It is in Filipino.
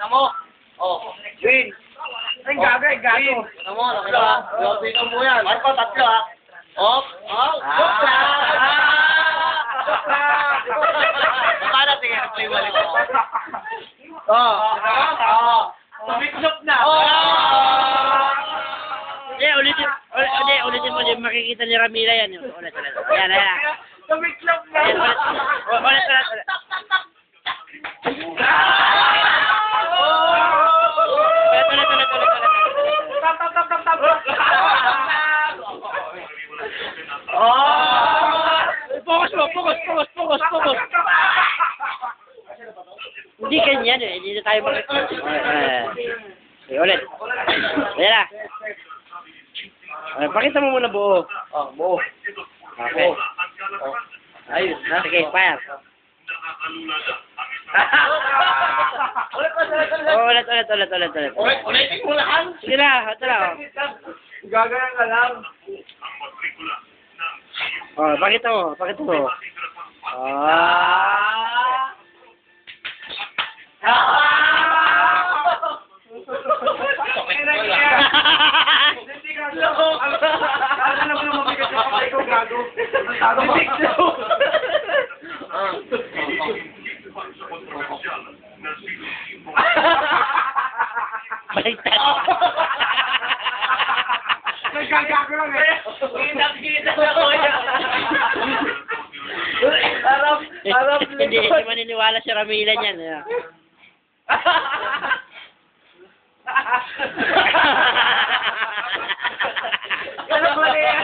Tamo. Oh. Win. Ay, gago, ay, gago. Tamo, nakita. Tingnan mo yan. Ay, pa, tatlo ha. Op. Oh. Para sige, play wali mo. Tumiklop na. Ulitin mo, makikita ni Ramila yan. Ulit. Yan. Tumiklop na. Ulit. Focus. Hindi ganyan eh. Hindi na tayo ulit. Ayan na. Pakita mo muna buo. Oh, buo. Okay. Ayun na. Sige, fire. Ulit. Ulitin mo lang. Sige na, ito na. Gagawin ka lang. Pakita mo. Hindi ka loko. Alam mo naman mabigat yung kamay ko, gago. Tumiklop. Baliktad. Nagkagago lang eh. Kita na ko yan. Harap Hindi maniniwala si Ramila niyan. Ano ba yan?